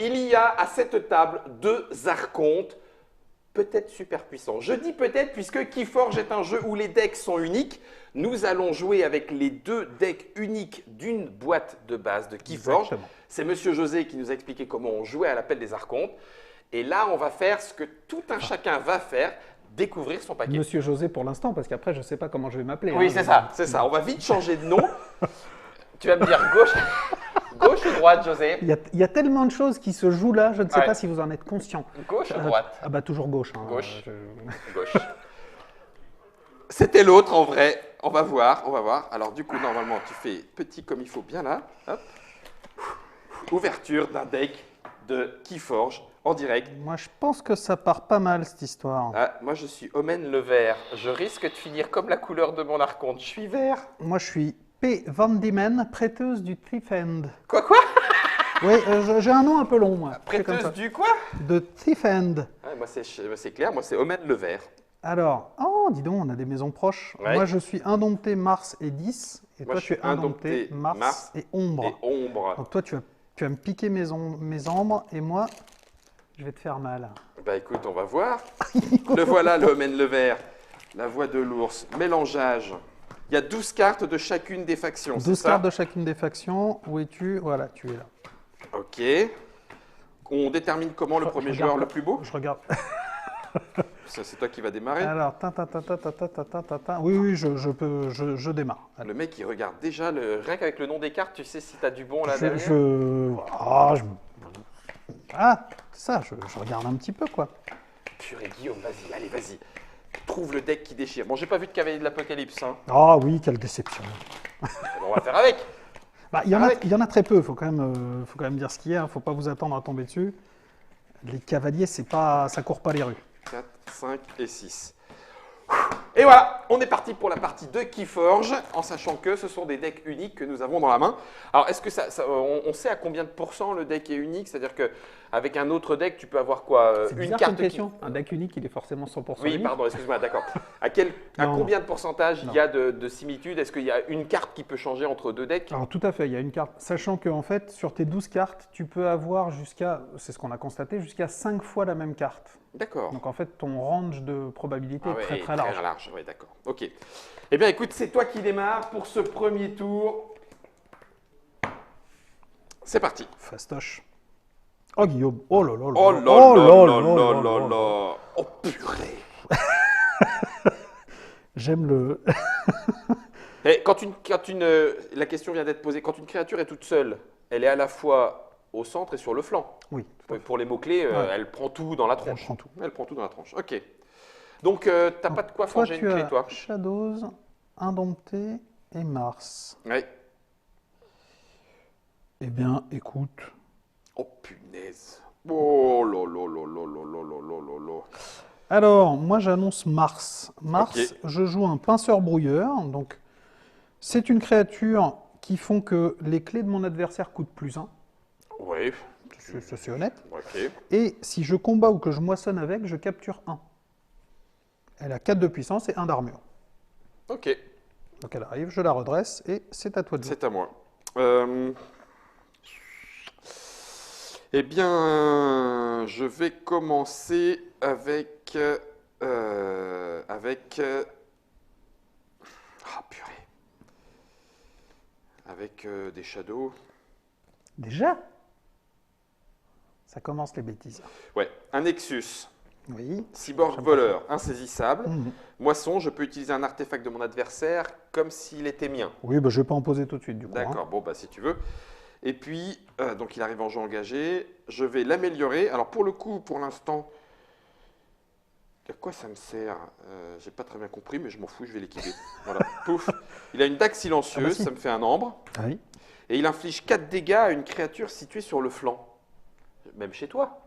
Il y a à cette table 2 archontes, peut-être super puissants. Je dis peut-être puisque Keyforge est un jeu où les decks sont uniques. Nous allons jouer avec les 2 decks uniques d'une boîte de base de Keyforge. Exactement. C'est Monsieur José qui nous a expliqué comment on jouait à l'appel des archontes. Et là, on va faire ce que tout un chacun va faire, découvrir son paquet. Monsieur José pour l'instant, parce qu'après, je ne sais pas comment je vais m'appeler. Oui, c'est ça, c'est ça. On va vite changer de nom. Tu vas me dire gauche ou droite, José? Il y a tellement de choses qui se jouent là, je ne sais Ouais. pas si vous en êtes conscient. Gauche ou droite? Ah bah toujours gauche. Hein. Gauche. Je- Gauche. C'était l'autre en vrai. On va voir, on va voir. Alors du coup, normalement, tu fais petit comme il faut bien là. Hop. Ouverture d'un deck de Keyforge en direct. Moi, je pense que ça part pas mal, cette histoire. Ah, moi, je suis Omen le vert. Je risque de finir comme la couleur de mon archonte. Je suis vert. Moi, je suis P. Van Diemen, prêteuse du Thief End. Quoi? Oui, j'ai un nom un peu long, moi. C'est comme Prêteuse ça. du quoi? De Thief End. Ouais, moi, c'est clair. Moi, c'est Omen le vert. Alors, oh, dis donc, on a des maisons proches. Ouais. Moi, je suis Indompté, Mars et 10. Et Moi, toi, je tu es suis Indompté, Indompté, Mars Mars et Ombre. Et ombre. Donc, toi, tu vas me piquer mes ombres et moi, je vais te faire mal. Bah écoute, on va voir. Le voilà, le Omen le vert. La voix de l'ours. Mélangeage. Il y a 12 cartes de chacune des factions, c'est 12 ça? cartes de chacune des factions. Où es-tu? Voilà, tu es là. Ok. On détermine comment le premier Je joueur regarde le plus beau? Je regarde. Ça, c'est toi qui vas démarrer. Alors, oui, je démarre. Allez. Le mec, il regarde déjà, rien qu'avec le nom des cartes, tu sais si tu as du bon là derrière. Ah, ça, je regarde un petit peu, quoi. Purée, Guillaume, vas-y, allez, vas-y. Trouve le deck qui déchire. Bon, j'ai pas vu de cavalier de l'Apocalypse. Hein. Ah oui, quelle déception. Bon, on va faire avec. Bah, il y en a très peu, il faut quand même dire ce qu'il y a, il ne faut pas vous attendre à tomber dessus. Les cavaliers, ça court pas les rues. 4, 5 et 6. Et voilà, on est parti pour la partie de Keyforge, en sachant que ce sont des decks uniques que nous avons dans la main. Alors, est-ce que on sait à combien de pourcents le deck est unique? C'est-à-dire qu'avec un autre deck, tu peux avoir quoi? C'est Une bizarre carte comme question. Un deck unique, il est forcément 100% Oui, unique. pardon, excuse-moi, d'accord. À Non, combien de pourcentage non. il y a de similitude? Est-ce qu'il y a une carte qui peut changer entre 2 decks? Alors tout à fait, il y a une carte. Sachant qu'en fait, sur tes 12 cartes, tu peux avoir c'est ce qu'on a constaté, jusqu'à 5 fois la même carte. D'accord. Donc en fait, ton range de probabilité Ah ouais, est très et très large. Très large, oui, d'accord. Ok. Eh bien, écoute, c'est toi qui démarres pour ce premier tour. C'est parti. Fastoche. Oh Guillaume, oh là là là Oh là, là oh là là là là là là là là. là. Oh purée. J'aime le... Et la question vient d'être posée. Quand une créature est toute seule, elle est à la fois au centre et sur le flanc. Oui. Pour les mots-clés, Ouais. elle prend tout dans la tronche. Elle prend tout. Elle prend tout dans la tronche. Ok. Donc, t'as pas de quoi Toi, forger tu une clé, as toi? Shadows, Indompté et Mars. Oui. Eh bien, écoute, Oh punaise. Oh là là là là là là là là là là. alors, moi j'annonce Mars. Mars, Ok. je joue un pinceur-brouilleur. Donc, c'est une créature qui font que les clés de mon adversaire coûtent +1. Oui. Ça, c'est honnête. Ok. Et si je combats ou que je moissonne avec, je capture 1. Elle a 4 de puissance et 1 d'armure. Ok. Donc elle arrive, je la redresse et c'est à toi de jouer. C'est à moi. Eh bien, je vais commencer avec... Ah, purée. Avec des shadows. Déjà? Ça commence les bêtises. Ouais, un Nexus. Oui. Cyborg J'aime voleur, insaisissable. Mhm. Moisson, je peux utiliser un artefact de mon adversaire comme s'il était mien. Oui, bah, je ne vais pas en poser tout de suite du coup. hein. D'accord, bon, bah si tu veux. Et puis, donc il arrive en jeu engagé. Je vais l'améliorer. Alors pour le coup, pour l'instant, à quoi ça me sert? J'ai pas très bien compris, mais je m'en fous, je vais l'équiper. Voilà, pouf. Il a une dague silencieuse, Ah bah si. ça me fait un ambre. Ah oui. Et il inflige 4 dégâts à une créature située sur le flanc. Même chez toi?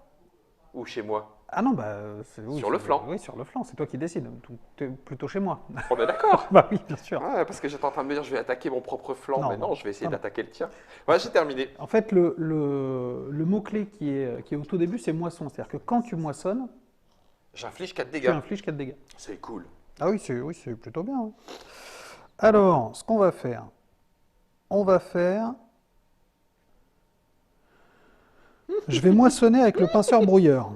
Ou chez moi? Ah non, bah, oui, Sur le flanc. Oui, sur le flanc, c'est toi qui décides. Tu es plutôt chez moi. On est d'accord? Bah oui, bien sûr. Ouais, parce que j'étais en train de me dire, je vais attaquer mon propre flanc. Non, mais non, non. je vais essayer Non, non. d'attaquer le tien. Voilà, j'ai terminé. En fait, le mot-clé qui est au tout début, c'est moisson. C'est-à-dire que quand tu moissonnes, J'inflige 4 tu dégâts. infliges 4 dégâts. C'est cool. Ah oui, c'est plutôt bien. hein. Alors, ce qu'on va faire, on va faire Je vais moissonner avec le pinceur brouilleur.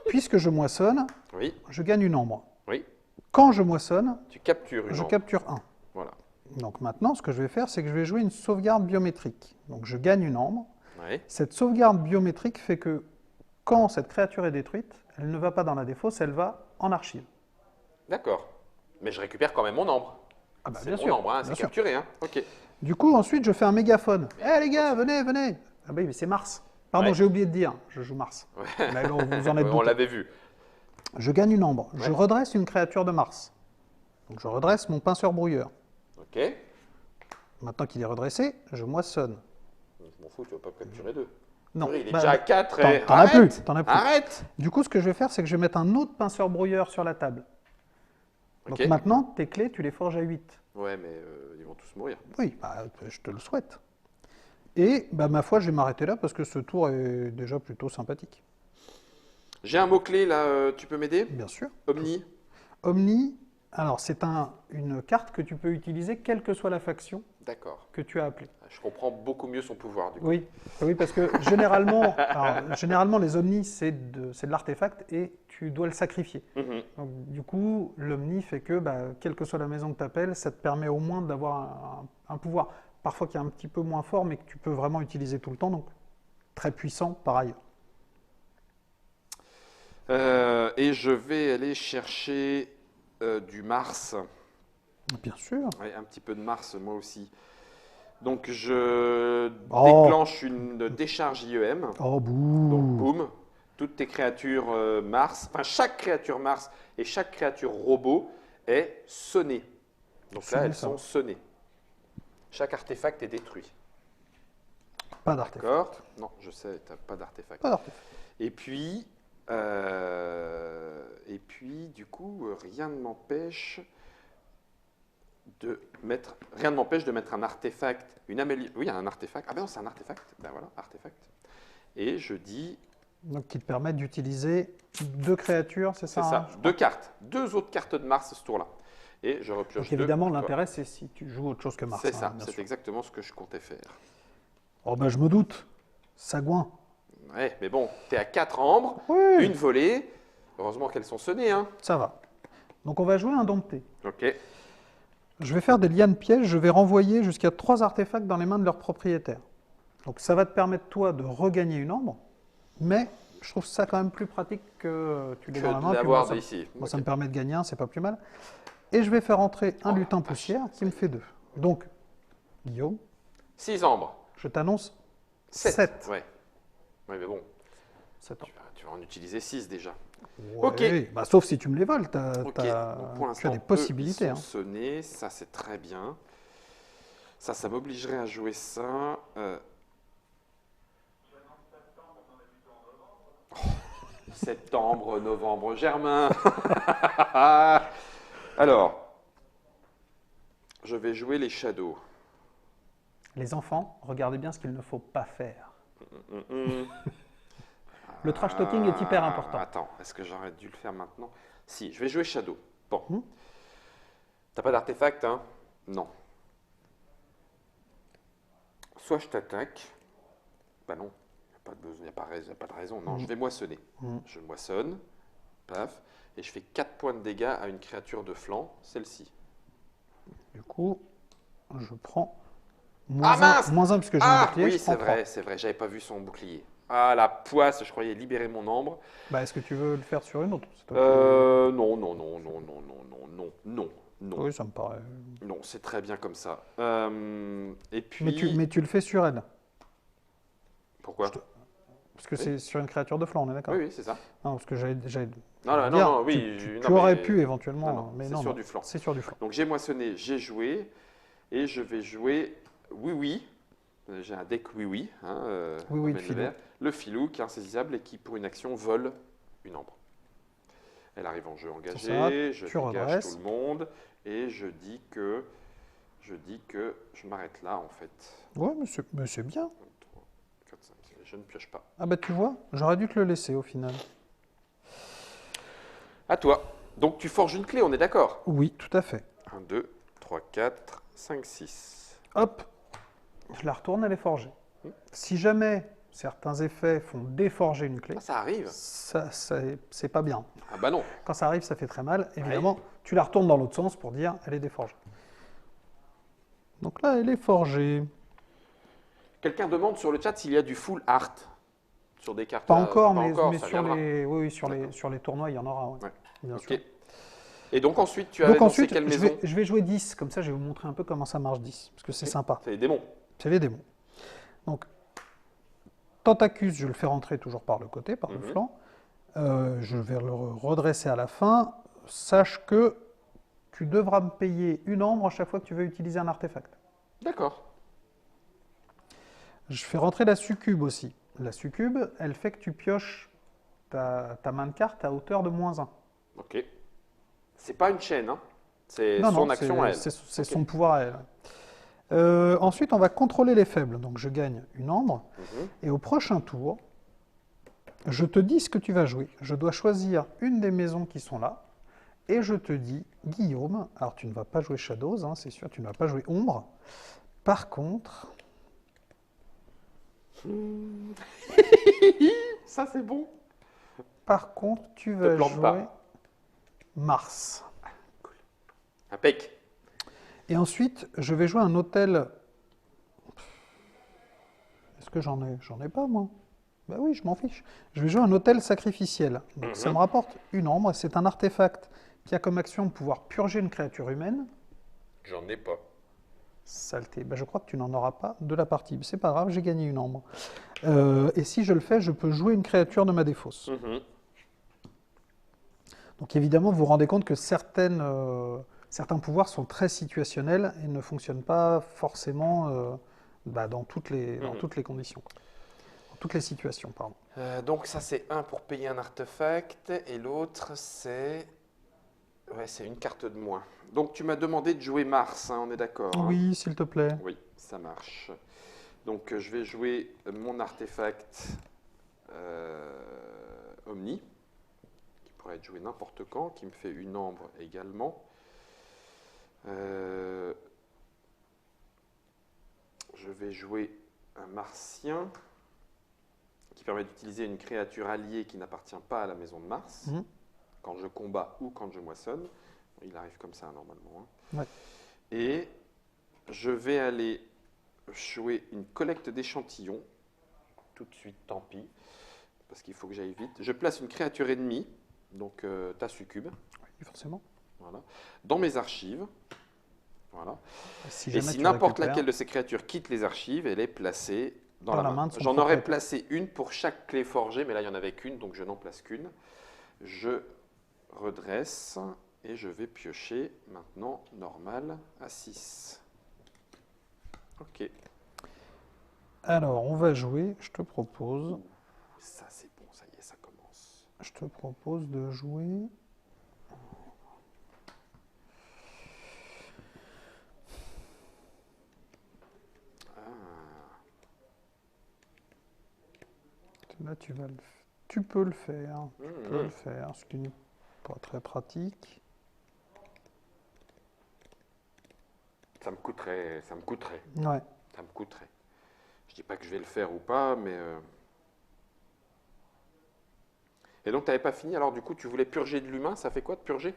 Puisque je moissonne, Oui, je gagne une ambre. oui. Quand je moissonne, Tu captures une je ambre. capture 1. Voilà. Donc maintenant, ce que je vais faire, c'est que je vais jouer une sauvegarde biométrique. Donc je gagne une ambre. Oui. Cette sauvegarde biométrique fait que quand cette créature est détruite, elle ne va pas dans la défausse, elle va en archive. D'accord. Mais je récupère quand même mon ambre. Ah bah C'est bien mon sûr, ambre, hein, bien c'est sûr. capturé. Hein. Ok. Du coup, ensuite, je fais un mégaphone. Eh les gars, venez, venez. Ah bah oui, mais c'est Mars. Pardon, Ouais. j'ai oublié de dire, je joue Mars. Mais bon, vous en êtes On douté. l'avait vu. Je gagne une ambre. Je Ouais. redresse une créature de Mars. Donc je redresse mon pinceur brouilleur. Ok. Maintenant qu'il est redressé, je moissonne. Je m'en fous, tu vas pas capturer deux. Non, Il est bah, déjà à 4 t'en as plus, t'en as plus. Arrête. Du coup, ce que je vais faire, c'est que je vais mettre un autre pinceur brouilleur sur la table. Donc Ok. maintenant, tes clés, tu les forges à 8. Ouais, mais ils vont tous mourir. Oui, bah, je te le souhaite. Et bah, ma foi, je vais m'arrêter là parce que ce tour est déjà plutôt sympathique. J'ai un mot-clé là, tu peux m'aider? Bien sûr. Omni. Omni, alors c'est une carte que tu peux utiliser quelle que soit la faction D'accord. que tu as appelée. Je comprends beaucoup mieux son pouvoir du coup. Oui, oui, parce que généralement les omnis, c'est de l'artefact et tu dois le sacrifier. Mhm. Donc, du coup, l'omni fait que, bah, quelle que soit la maison que tu appelles, ça te permet au moins d'avoir un pouvoir. Parfois qui est un petit peu moins fort, mais que tu peux vraiment utiliser tout le temps, donc très puissant par ailleurs. Et je vais aller chercher du Mars. Bien sûr. Ouais, un petit peu de Mars moi aussi. Donc je Oh. déclenche une décharge IEM. Oh, Donc bouh. boum, toutes tes créatures Mars, enfin chaque créature Mars et chaque créature robot est sonnée. Donc là, Sonné, elles ça sont va. sonnées. Chaque artefact est détruit. Pas d'artefact. D'accord? Non, je sais, tu n'as pas d'artefact. Pas d'artefact. Et puis, du coup, rien ne m'empêche de mettre un artefact, oui, un artefact. Ah ben non, c'est un artefact. Ben voilà, artefact. Et je dis, Donc qui te permettent d'utiliser 2 créatures, c'est ça? c'est ça, Hein, je crois. 2 cartes, 2 autres cartes de Mars ce tour-là. Et je repioche Donc 2. évidemment, l'intérêt, c'est si tu joues autre chose que Mars. C'est hein, ça, bien c'est sûr. exactement ce que je comptais faire. Oh ben je me doute. Sagouin. Ouais, mais bon, t'es à 4 ambres, Oui. une volée. Heureusement qu'elles sont sonnées, hein. Ça va. Donc on va jouer un dompté. Ok. Je vais faire des lianes pièges, je vais renvoyer jusqu'à 3 artefacts dans les mains de leurs propriétaires. Donc ça va te permettre, toi, de regagner une ambre, mais je trouve ça quand même plus pratique que tu l'aies Que dans la main. de puis l'avoir moi, d'ici. moi, ça Ok. me permet de gagner un, c'est pas plus mal. Et je vais faire entrer un Oh, lutin vache. poussière qui me fait 2. Donc, Guillaume, 6 ambres. je t'annonce 7. 7. Ouais. Ouais, mais bon, 7 ans. tu vas en utiliser 6 déjà. Ouais, Ok. bah, sauf si tu me les voles, Ok. Donc, pour tu l'instant, as des eux, possibilités. ils Hein. sont sonnés. Ça, c'est très bien. Ça m'obligerait à jouer ça. Septembre, novembre, Germain. Alors, je vais jouer les Shadows. Les enfants, regardez bien ce qu'il ne faut pas faire. Hum, hum. Le trash talking est hyper important. Attends, est-ce que j'aurais dû le faire maintenant? Si, je vais jouer Shadow. Bon. Hmm. T'as pas d'artefact, hein? Non. Soit je t'attaque. Bah non, il n'y a pas de raison. Non, je vais moissonner. Hmm. Je moissonne. Paf. Et je fais 4 points de dégâts à une créature de flanc, celle-ci. Du coup, je prends Ah mince! moins 1 puisque j'ai un Ah bouclier. oui, je prends c'est vrai, j'avais pas vu son bouclier. Ah la poisse, je croyais libérer mon ambre. 3. Bah, est-ce que tu veux le faire sur une autre? C'est toi Non, non, non, non, non, non, non, non, non, non. Oui, ça me paraît. Non, c'est très bien comme ça. Et puis. Mais tu le fais sur elle. Pourquoi? Parce que Oui. c'est sur une créature de flanc, on est d'accord? Oui, oui, c'est ça. Non, parce que j'allais Non, non, dire, non, oui. tu aurais pu éventuellement, Non, mais c'est non, sur non, du flanc. c'est sur du flanc. Donc j'ai moissonné, j'ai joué, et je vais jouer oui, oui. J'ai un deck oui, oui. Hein, Oui, oui, le Romaine filou. Levert. Le filou qui est insaisissable et qui, pour une action, vole une ambre. Elle arrive en jeu engagé, ça, je tu dégage redresses. tout le monde, et je dis que je m'arrête là, en fait. Ouais, mais c'est bien. 3, 4, 5, je ne pioche pas. Ah bah tu vois, j'aurais dû te le laisser au final. À toi. Donc tu forges une clé, on est d'accord? Oui, tout à fait. 1, 2, 3, 4, 5, 6. Hop, je la retourne, elle est forgée. Si jamais certains effets font déforger une clé. Ah, ça arrive. C'est pas bien. Ah bah non. Quand ça arrive, ça fait très mal. Évidemment, tu la retournes dans l'autre sens pour dire elle est déforgée. Donc là, elle est forgée. Quelqu'un demande sur le chat s'il y a du full art sur des cartes. Pas encore, pas mais, encore, mais ça sur, viendra. les, oui, sur les tournois, il y en aura. Ouais, Ouais. bien Ok. sûr. Et donc ensuite, tu as Donc lancé ensuite, quelle je maison? vais jouer 10. Comme ça, je vais vous montrer un peu comment ça marche 10. Parce que c'est sympa. C'est les démons. C'est les démons. Donc, Tentacus, je le fais rentrer toujours par le côté, par le flanc. Je vais le redresser à la fin. Sache que tu devras me payer une ambre à chaque fois que tu veux utiliser un artefact. D'accord. Je fais rentrer la succube aussi. La succube, elle fait que tu pioches ta main de carte à hauteur de -1. Ok. C'est pas une chaîne, hein. C'est Non, son non, action à elle. c'est Ok. son pouvoir à elle. Ensuite, on va contrôler les faibles. Donc, je gagne une ambre. Et au prochain tour, je te dis ce que tu vas jouer. Je dois choisir une des maisons qui sont là. Et je te dis, Guillaume, alors tu ne vas pas jouer Shadows, hein, c'est sûr, tu ne vas pas jouer Ombre. Par contre, Ça, c'est bon. tu vas plante jouer pas. Mars. Impec. Et ensuite, je vais jouer un hôtel. Est-ce que j'en ai? J'en ai pas, moi. Bah oui, je m'en fiche. Je vais jouer un hôtel sacrificiel. Donc, ça me rapporte une ambre. C'est un artefact qui a comme action de pouvoir purger une créature humaine. J'en ai pas. Saleté. Bah, je crois que tu n'en auras pas de la partie. C'est pas grave, j'ai gagné une ambre. Et si je le fais, je peux jouer une créature de ma défausse. Donc évidemment, vous vous rendez compte que certains pouvoirs sont très situationnels et ne fonctionnent pas forcément dans toutes les conditions. Quoi. Dans toutes les situations, pardon. Donc ça, c'est un pour payer un artefact et l'autre, c'est... Ouais, c'est une carte de moins. Donc tu m'as demandé de jouer Mars, hein, on est d'accord? Hein? Oui, s'il te plaît. Oui, ça marche. Donc je vais jouer mon artefact Omni, qui pourrait être joué n'importe quand, qui me fait une ambre également. Je vais jouer un Martien, qui permet d'utiliser une créature alliée qui n'appartient pas à la maison de Mars, quand je combats ou quand je moissonne. Il arrive comme ça normalement. Hein. Ouais. Et je vais aller jouer une collecte d'échantillons. Tout de suite, tant pis, parce qu'il faut que j'aille vite. Je place une créature ennemie, donc ta succube. Oui, forcément. Voilà. Dans mes archives. Voilà. Si et si n'importe laquelle de ces créatures quitte les archives, elle est placée dans la main. J'en aurais placé une pour chaque clé forgée, mais là, il n'y en avait qu'une, donc je n'en place qu'une. Je redresse et je vais piocher maintenant normal à 6. Ok. Alors, on va jouer, je te propose... Ça, c'est bon, ça y est, ça commence. Je te propose de jouer... Là, tu peux le faire. Tu peux le faire, ce qui n'est pas très pratique. Ça me coûterait. Ouais. Ça me coûterait. Je dis pas que je vais le faire ou pas, mais... Et donc, tu n'avais pas fini, alors du coup, tu voulais purger de l'humain, ça fait quoi de purger?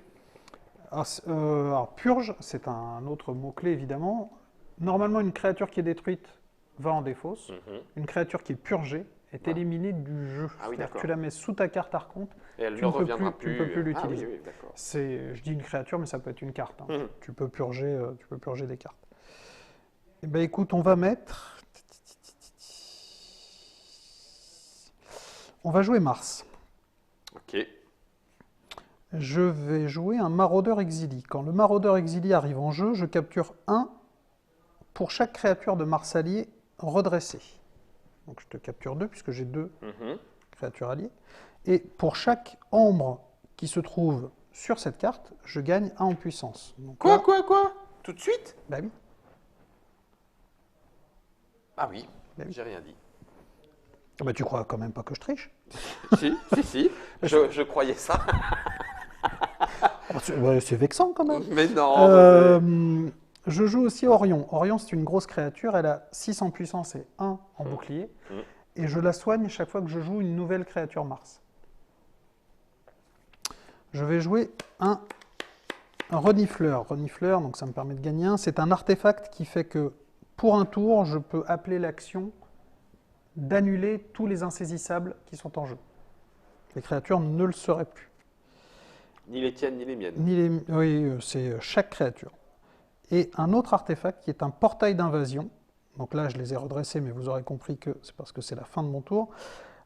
Alors, purge, c'est un autre mot-clé, évidemment. Normalement, une créature qui est détruite va en défausse. Une créature qui est purgée est éliminée du jeu. Ah oui, d'accord. Tu la mets sous ta carte archonte. Et elle Tu ne ne peux reviendra plus, tu ne peux plus Ah oui, l'utiliser. oui, d'accord. Je dis une créature, mais ça peut être une carte. Hein. Tu peux purger des cartes. Eh bien, écoute, on va mettre... On va jouer Mars. Ok. Je vais jouer un maraudeur exili. Quand le maraudeur exili arrive en jeu, je capture 1 pour chaque créature de Mars allié redressée. Donc je te capture 2 puisque j'ai 2 créatures alliées. Et pour chaque ambre qui se trouve sur cette carte, je gagne 1 en puissance. Donc Quoi Tout de suite? Bah oui. Ah oui, Bah oui. j'ai rien dit. Bah tu crois quand même pas que je triche? Si. Je croyais ça. C'est vexant quand même. Mais non. Je joue aussi Orion. Orion, c'est une grosse créature. Elle a 6 en puissance et 1 en bouclier. et je la soigne chaque fois que je joue une nouvelle créature Mars. Je vais jouer un renifleur. Renifleur, donc ça me permet de gagner un. C'est un artefact qui fait que pour un tour, je peux appeler l'action d'annuler tous les insaisissables qui sont en jeu. Les créatures ne le seraient plus. Ni les tiennes, ni les miennes. Oui, c'est chaque créature. Et un autre artefact qui est un portail d'invasion. Donc là, je les ai redressés, mais vous aurez compris que c'est parce que c'est la fin de mon tour.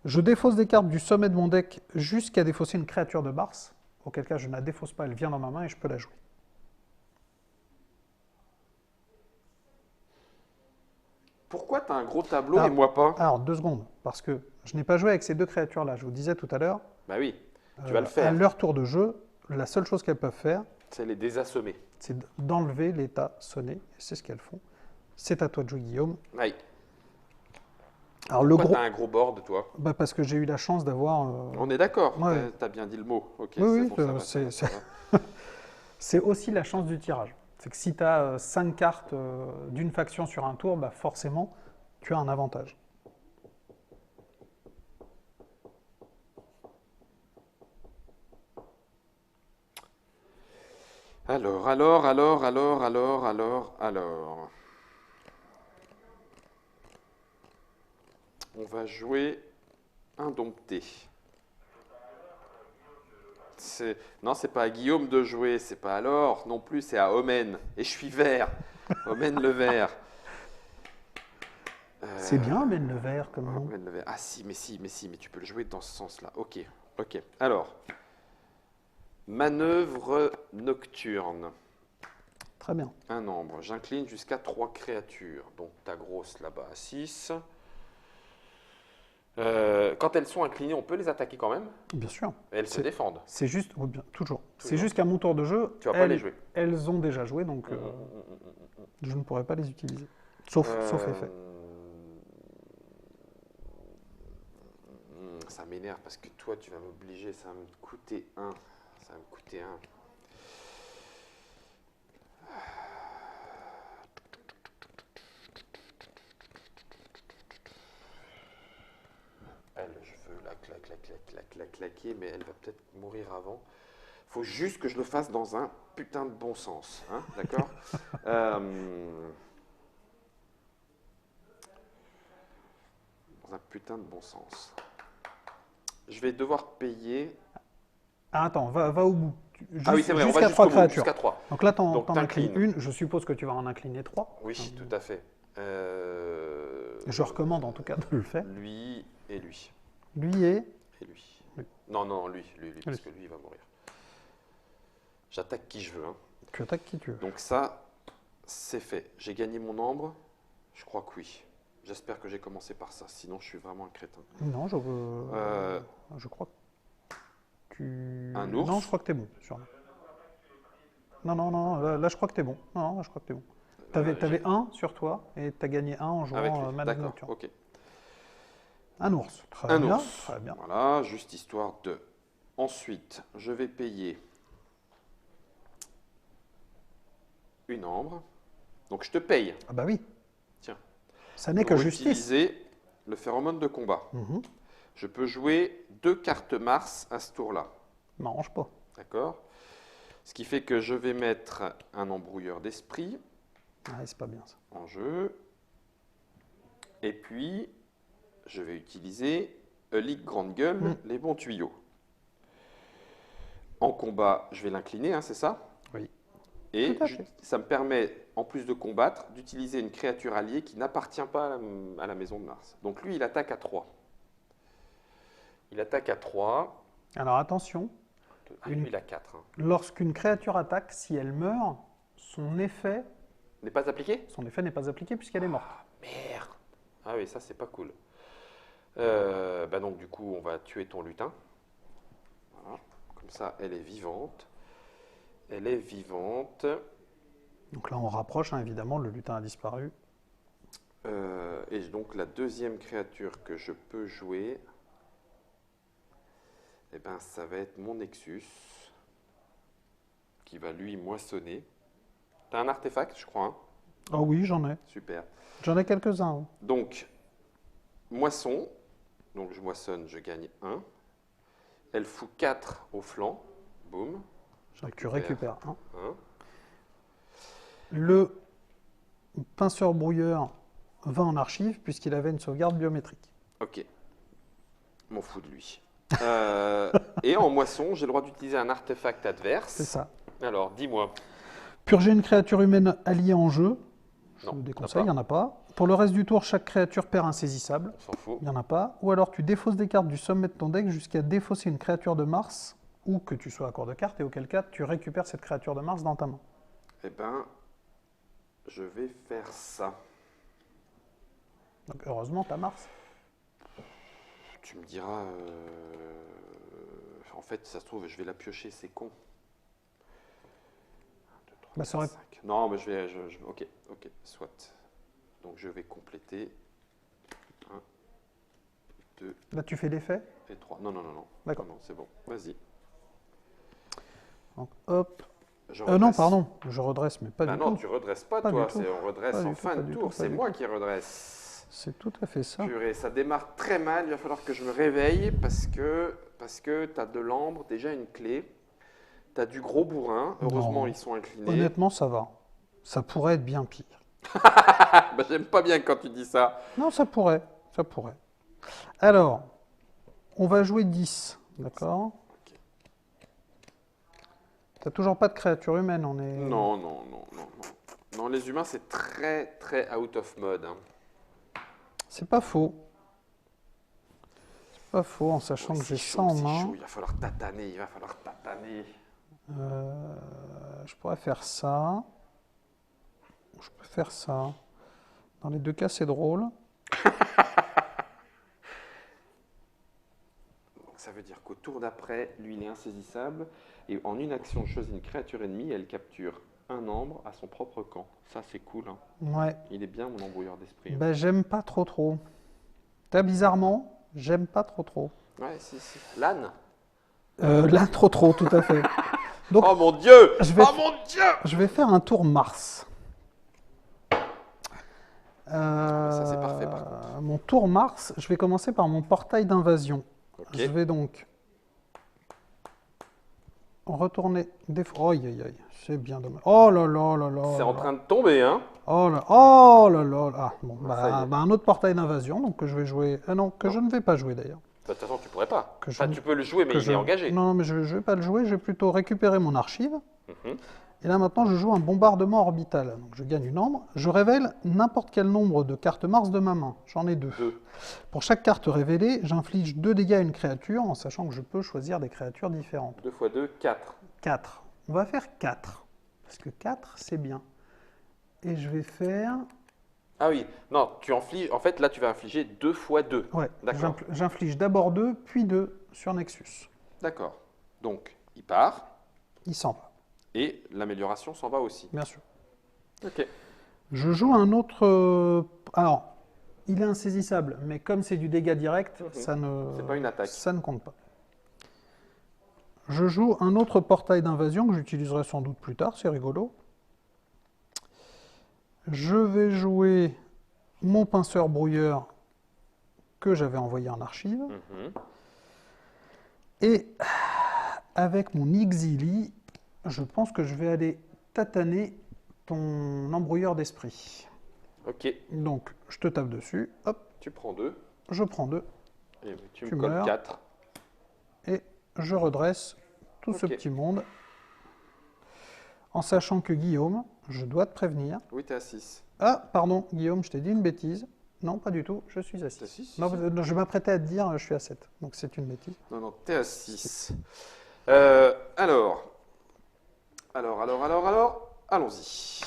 Je défausse des cartes du sommet de mon deck jusqu'à défausser une créature de Mars. Auquel cas, je ne la défausse pas, elle vient dans ma main et je peux la jouer. Pourquoi tu as un gros tableau et moi pas? Alors, 2 secondes, parce que je n'ai pas joué avec ces deux créatures-là. Je vous disais tout à l'heure, Bah oui, tu vas le faire. à leur tour de jeu, la seule chose qu'elles peuvent faire, C'est les désassommer. c'est d'enlever l'état sonné. C'est ce qu'elles font. C'est à toi de jouer, Guillaume. Aïe. Alors, le Pourquoi gros. t'as un gros board, toi? Bah, parce que j'ai eu la chance d'avoir. On est d'accord, Ouais. t'as bien dit le mot. Ok, Oui, oui, bon, ça va, ça va, ça va. c'est aussi la chance du tirage. C'est que si tu as 5 cartes d'une faction sur un tour, bah forcément, tu as un avantage. Alors. On va jouer Indompté. Non, c'est pas à Guillaume de jouer, c'est pas à Laure non plus, c'est à Omen. Et je suis vert. Omen le vert. C'est bien, Ben le vert comme nom. Omen le vert. Ah si, mais tu peux le jouer dans ce sens-là. Ok. Alors, manœuvre nocturne. Très bien. Un nombre. J'incline jusqu'à 3 créatures. Donc ta grosse là-bas à 6. Quand elles sont inclinées, on peut les attaquer quand même. Bien sûr. Elles se défendent. C'est juste, oui, bien, toujours. C'est juste qu'à mon tour de jeu, Tu vas pas les jouer. elles ont déjà joué, donc je ne pourrais pas les utiliser. Sauf effet. Ça m'énerve parce que toi, tu vas m'obliger, ça va me coûter 1. Ça va me coûter 1. Elle, je veux la claquer, mais elle va peut-être mourir avant. Faut juste que je le fasse dans un putain de bon sens, hein, d'accord? Dans un putain de bon sens. Je vais devoir payer. Ah, attends, va au bout. Ah oui, c'est vrai, on va jusqu'à 3 jusqu'au bout, créatures. jusqu'à 3. Donc là, Donc, t'en inclines t'inclines. une. Je suppose que tu vas en incliner 3. Oui, tout à fait. Je recommande en tout cas de le faire. Lui et lui. Lui et Et lui. Lui. Non, lui, parce que lui, il va mourir. J'attaque qui je veux. Hein. tu attaques qui tu veux. Donc ça, c'est fait. J'ai gagné mon ambre? Je crois que oui. J'espère que j'ai commencé par ça, sinon je suis vraiment un crétin. Non, je crois que tu... Un ours? Non, je crois que t'es bon. Sûrement. Non, là, je crois que t'es bon. Non, là, je crois que t'es bon. T'avais un sur toi et t'as gagné un en Avec jouant lui. Manœuvre D'accord, Nocturne. ok. Un ours. Très Un bien. ours. Très bien. Voilà, juste histoire de... Ensuite, je vais payer une ambre. Donc je te paye. Ah bah oui. Tiens. Ça n'est que Pour justice. utiliser le phéromone de combat. Mhm. Je peux jouer 2 cartes Mars à ce tour-là. M'arrange pas. D'accord? Ce qui fait que je vais mettre un embrouilleur d'esprit Ah, c'est pas bien ça. en jeu. Et puis, je vais utiliser Ligue Grande Gueule, les bons tuyaux. En combat, je vais l'incliner, hein, c'est ça? Oui. Et Tout à fait. ça me permet, en plus de combattre, d'utiliser une créature alliée qui n'appartient pas à la maison de Mars. Donc lui, il attaque à 3. Il attaque à 3. Alors attention, Ah, lui, il a 4. Hein. lorsqu'une créature attaque, si elle meurt, son effet N'est pas appliqué? n'est pas appliqué puisqu'elle est morte. Merde! Ah oui, ça, c'est pas cool. Donc, du coup, on va tuer ton lutin. Voilà. Comme ça, elle est vivante. Elle est vivante. Donc là, on rapproche, hein, évidemment, le lutin a disparu. Et donc, la deuxième créature que je peux jouer, eh ben, ça va être mon Nexus, qui va, lui, moissonner. T'as un artefact, je crois, hein? Ah oui, j'en ai. Super. J'en ai quelques-uns. Oui. Donc, moisson, Donc je moissonne, je gagne 1. Elle fout 4 au flanc. Boum. Donc tu récupères 1. 1. Le pinceur brouilleur va en archive puisqu'il avait une sauvegarde biométrique. Ok. M'en fous de lui. Et en moisson, j'ai le droit d'utiliser un artefact adverse. C'est ça. Alors, dis-moi. Purger une créature humaine alliée en jeu. Je Non, vous t'as déconseille, il pas. n'y en a pas. Pour le reste du tour, chaque créature perd insaisissable. On s'en fout. Il n'y en a pas. Ou alors tu défausses des cartes du sommet de ton deck jusqu'à défausser une créature de Mars ou que tu sois à court de cartes et auquel cas tu récupères cette créature de Mars dans ta main. Eh ben, je vais faire ça. Donc heureusement, tu as Mars. Tu me diras... En fait, ça se trouve, je vais la piocher, c'est con. 1, 2, 3, Bah, ça aurait- 5. Non, mais je vais... Ok, soit. Donc je vais compléter. 1, 2 Là, tu fais l'effet. et 3. Non, non, non, non. D'accord. Non, c'est bon. Vas-y. Donc hop. Je Non, redresse. pardon, je redresse, mais pas Bah du non, tout. tu redresses pas, Pas toi. du tout. On redresse Pas en du tout, fin pas de du tour. tout, pas C'est du moi tout. qui redresse. C'est tout à fait ça. Purée, ça démarre très mal. Il va falloir que je me réveille parce que tu as de l'ambre, déjà une clé. Tu as du gros bourrin. Heureusement, Non. ils sont inclinés. Honnêtement, ça va. Ça pourrait être bien pire. Bah, j'aime pas bien quand tu dis ça. Non, ça pourrait. Ça pourrait. Alors, on va jouer 10. D'accord. Ok. T'as toujours pas de créature humaine, on est... Non, non, non, non, non. Non, les humains, c'est très, très out of mode. Hein. C'est pas faux. C'est pas faux, en sachant Ouais, que c'est j'ai chaud, ça en c'est main. chaud. Il va falloir tataner, il va falloir tataner. Je pourrais faire ça. Je peux faire ça. Dans les deux cas, c'est drôle. Donc ça veut dire qu'au tour d'après, lui, il est insaisissable. Et en une action, je choisis une créature ennemie et elle capture un ambre à son propre camp. Ça, c'est cool. Hein. Ouais. Il est bien, mon embrouilleur d'esprit. Hein. Ben, j'aime pas trop trop. T'as bizarrement, j'aime pas trop trop. Ouais, si, si. L'âne. Là, trop trop, tout à fait. Donc, Oh mon Dieu! je vais- Oh mon Dieu! je vais faire un tour Mars. Ça, c'est parfait, par contre. Mon tour Mars, je vais commencer par mon portail d'invasion. Ok. Je vais donc retourner des... Oh, aïe, aïe, aïe, c'est bien dommage. Oh là là là là. C'est là en là. train de tomber, hein? Oh là oh là là. Ah, bon, Ça y est. un autre portail d'invasion, donc que je vais jouer... Ah non, que Non. je ne vais pas jouer d'ailleurs. Bah, de toute façon, tu pourrais pas. Que je Enfin, ne- tu peux le jouer, mais Que il est engagé. Non, non, mais je ne vais pas le jouer, je vais plutôt récupérer mon archive. Mhm. Et là maintenant, je joue un bombardement orbital. Donc je gagne une ambre. Je révèle n'importe quel nombre de cartes Mars de ma main. J'en ai 2. 2. Pour chaque carte révélée, j'inflige 2 dégâts à une créature, en sachant que je peux choisir des créatures différentes. 2 x 2, 4. 4. On va faire 4. Parce que 4, c'est bien. Et je vais faire... Ah oui, non, tu infliges. En fait, là, tu vas infliger 2 x 2. Ouais, D'accord. j'inflige d'abord 2, puis 2 sur Nexus. D'accord. Donc, il part. Il s'en va, Et l'amélioration s'en va aussi. bien sûr. Ok. Je joue un autre... Alors, il est insaisissable, mais comme c'est du dégât direct, Mhm. ça ne... C'est pas une attaque. Ça ne compte pas. Je joue un autre portail d'invasion que j'utiliserai sans doute plus tard, c'est rigolo. Je vais jouer mon pinceur brouilleur que j'avais envoyé en archive. Mhm. Et avec mon Ixili, je pense que je vais aller tataner ton embrouilleur d'esprit. Ok. Donc, je te tape dessus, hop, Tu prends 2. je prends 2 Et tu Tu me colles meurs. 4. et je redresse tout ce Ok. petit monde. En sachant que Guillaume, je dois te prévenir. Oui, t'es à 6. Ah, pardon, Guillaume, je t'ai dit une bêtise. Non, pas du tout, je suis à T'es à 6. 6? Non, je m'apprêtais à te dire, je suis à 7. Donc c'est une bêtise. Non, non, t'es à 6. Alors, allons-y.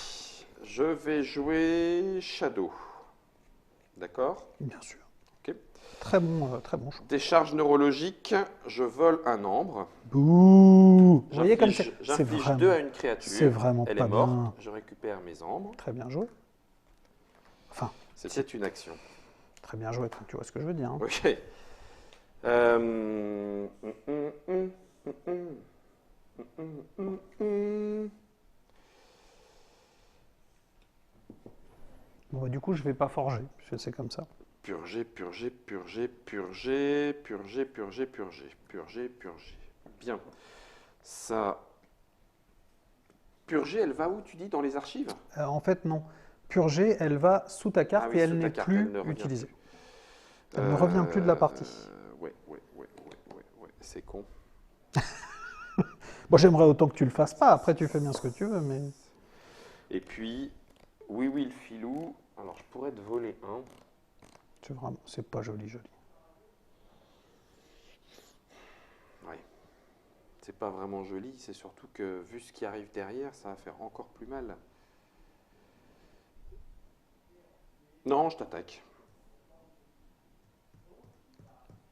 Je vais jouer Shadow. D'accord? Bien sûr. Ok. Très bon choix. Décharge neurologique, je vole un ambre. Bouh! Vous voyez comme c'est J'inflige vraiment, 2 à une créature. c'est vraiment Elle pas est morte. bien. Je récupère mes ambres. Très bien joué. Enfin, C'était une action. très bien joué, tu vois ce que je veux dire. Hein. Ok. Bon, bah, du coup, je vais pas forger, puisque c'est comme ça. Purger, purger, purger, purger, purger, purger, purger, purger, purger. Bien. Ça. Purger, elle va où, tu dis, dans les archives? En fait, non. Purger, elle va sous ta carte Ah oui, et sous elle ta n'est carte, plus elle ne revient utilisée. plus. Elle ne revient plus de la partie. Ouais, c'est con. Bon, j'aimerais autant que tu le fasses pas. Après, tu fais bien ce que tu veux, mais... Et puis, oui, oui, le filou. Alors, je pourrais te voler un. C'est pas joli, joli. Ouais. C'est pas vraiment joli, c'est surtout que, vu ce qui arrive derrière, ça va faire encore plus mal. Non, je t'attaque.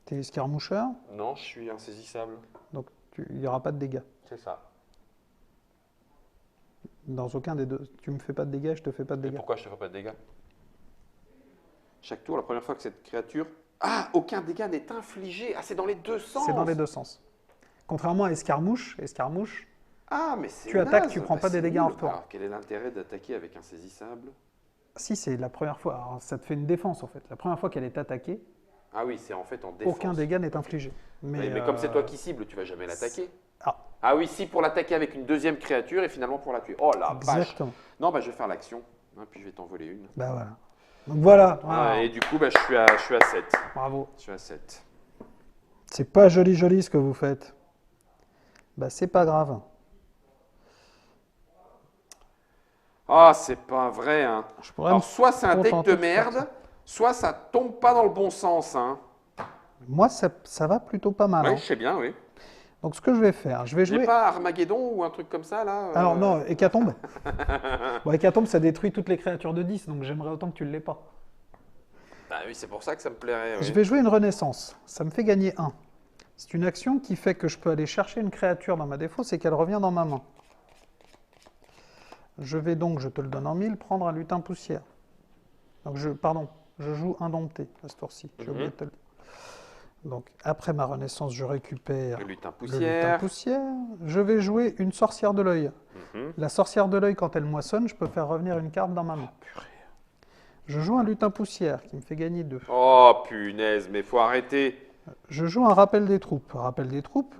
T'es escarmoucheur, Non, je suis insaisissable. donc il n'y aura pas de dégâts. C'est ça. Dans aucun des deux. Tu me fais pas de dégâts, je te fais pas de Et dégâts. pourquoi je te fais pas de dégâts? Chaque tour, la première fois que cette créature... Ah, aucun dégât n'est infligé. Ah, c'est dans les deux sens. C'est dans les deux sens. Contrairement à escarmouche, Ah, mais c'est tu attaques, naze. tu prends Bah, pas des c'est dégâts en nul. retour. Alors, quel est l'intérêt d'attaquer avec insaisissable? si c'est la première fois, alors ça te fait une défense en fait. La première fois qu'elle est attaquée, Ah oui, c'est en fait en défense. aucun dégât n'est infligé. Mais comme c'est toi qui cible, tu vas jamais l'attaquer. Ah, Ah oui, si, pour l'attaquer avec une deuxième créature et finalement pour la tuer. Oh la vache. exactement. Non, bah je vais faire l'action. Hein, puis je vais t'en voler une. Bah voilà. Donc voilà. Ah, et du coup, bah, je suis à 7. Bravo. Je suis à 7. C'est pas joli joli ce que vous faites. Bah c'est pas grave. Ah, c'est pas vrai, hein. Je pourrais Alors, me soit c'est un deck contenter de de faire merde, soit ça tombe pas dans le bon sens, hein. Moi ça va plutôt pas mal. Oui, hein. je sais bien, oui. Donc ce que je vais faire, je vais J'ai jouer. pas Armageddon ou un truc comme ça, là Alors non, Hécatombe. Bon, Hécatombe, ça détruit toutes les créatures de 10, donc j'aimerais autant que tu ne l'aies pas. Bah oui, c'est pour ça que ça me plairait. Je Oui. vais jouer une Renaissance. Ça me fait gagner 1. C'est une action qui fait que je peux aller chercher une créature dans ma défausse et qu'elle revient dans ma main. Je vais donc, je te le donne en 1000, prendre un lutin poussière. Donc je joue indompté à ce tour-ci. J'ai oublié de te le dire. Donc après ma Renaissance, je récupère Le lutin le lutin poussière. poussière. Je vais jouer une sorcière de l'œil. Mhm. La sorcière de l'œil, quand elle moissonne, je peux faire revenir une carte dans ma main. Purée. Je joue un lutin poussière qui me fait gagner 2. Oh punaise, mais faut arrêter. Je joue un rappel des troupes. Rappel des troupes,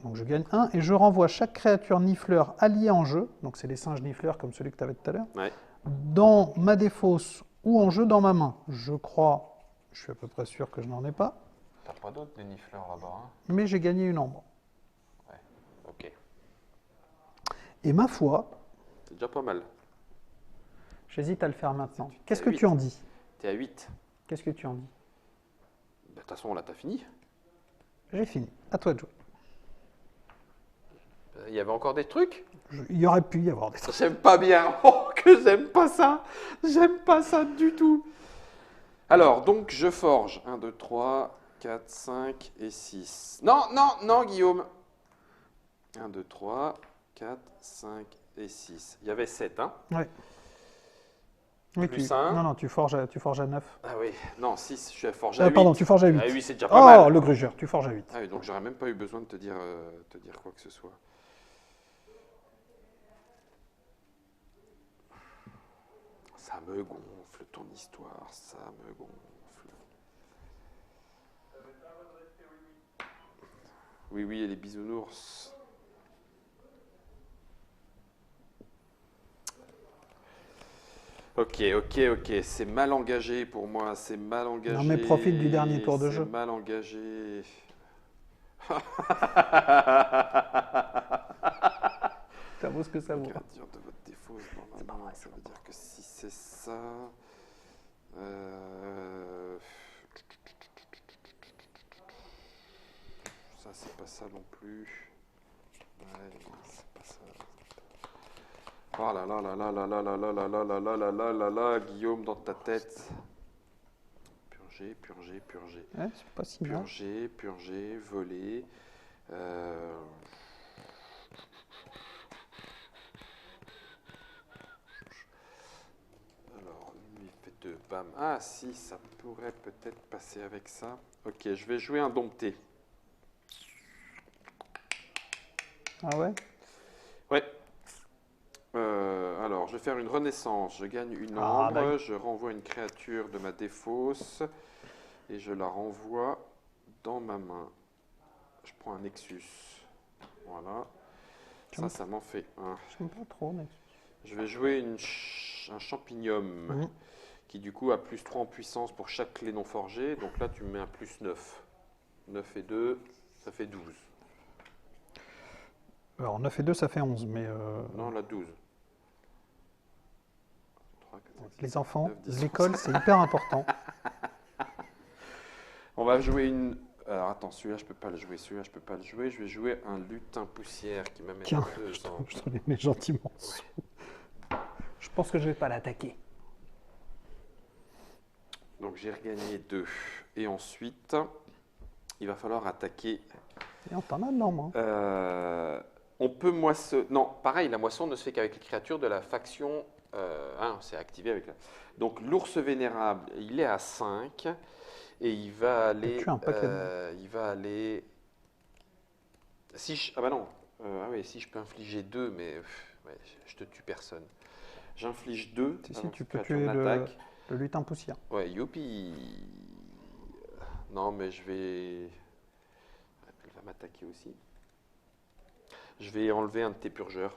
donc je gagne 1 et je renvoie chaque créature nifleur alliée en jeu, donc c'est les singes nifleurs comme celui que tu avais tout à l'heure, Ouais. dans ma défausse ou en jeu dans ma main. Je crois, je suis à peu près sûr que je n'en ai pas, T'as pas d'autres des nifleurs là-bas, hein? mais j'ai gagné une ombre. Ok. Et ma foi, C'est déjà pas mal. j'hésite à le faire maintenant. C'est- Qu'est-ce que huit. tu en dis? T'es à 8. Qu'est-ce que tu en dis? De toute façon, là, t'as fini. J'ai fini. À toi de jouer. Il y avait encore des trucs? Il y aurait pu y avoir des trucs. J'aime pas bien. Oh, que j'aime pas ça. J'aime pas ça du tout. Alors, donc, je forge 1, 2, 3, 4, 5 et 6. Non, non, non, Guillaume. 1, 2, 3, 4, 5 et 6. Il y avait 7, hein? Ouais. Oui, Plus un. Non, tu forges à 9. Ah oui, non, 6, je suis à forge à 8. Pardon, tu forges à 8. Ah oui, c'est déjà pas Oh, mal. le grugeur, tu forges à 8. Ah oui, donc j'aurais même pas eu besoin de te dire quoi que ce soit. Ça me gonfle ton histoire, ça me gonfle. Oui, oui, et les bisounours. Ok, c'est mal engagé pour moi, c'est mal engagé. Non, mais profite du dernier tour de jeu. C'est mal engagé. Ça vaut ce que ça vaut. Créature de votre défausse dans ma main, ça veut dire que si c'est ça... Ça, c'est pas ça non plus. Ouais, c'est pas ça. Oh là là là là là là là là là là là là là là là là, Guillaume, dans ta tête. Purger, purger, purger. Ouais, c'est pas si mal. Purger, purger, voler. Alors, lui, il fait 2, bam. Ah, si, ça pourrait peut-être passer avec ça. Ok, je vais jouer un dompté. Ah ouais? Ouais. Alors, je vais faire une renaissance. Je gagne une Ah, ombre. bah. Je renvoie une créature de ma défausse. Et je la renvoie dans ma main. Je prends un Nexus. Voilà. Ça m'en fait un. J'aime pas trop, mais... Je vais jouer un champignon Mhm. qui du coup a plus 3 en puissance pour chaque clé non forgée. Donc là, tu me mets un plus 9. 9 et 2, ça fait 12. Alors, 9 et 2, ça fait 11, mais... Non, là, 12. 3, 4, 5, 6, Les enfants, 9, 10, l'école, c'est hyper important. On va jouer une... Alors attends, celui-là, je peux pas le jouer. Celui-là, je peux pas le jouer. Je vais jouer un lutin poussière qui m'amène Tiens, 2 ans. je te les mets gentiment. Je pense que je vais pas l'attaquer. Donc j'ai regagné 2. Et ensuite, il va falloir attaquer. Et on pas mal, non, moi. On peut moissonner. Non, pareil, la moisson ne se fait qu'avec les créatures de la faction. C'est activé avec la. Donc l'ours vénérable, il est à 5. Et il va aller. tuer un paquet de Il va aller. Ah bah non. Ah oui, si je peux infliger 2, mais ouais, je te tue personne. J'inflige 2. Si, tu peux tuer le lutin poussière. Ouais, youpi. Non, mais je vais. Elle va m'attaquer aussi. Je vais enlever un de tes purgeurs.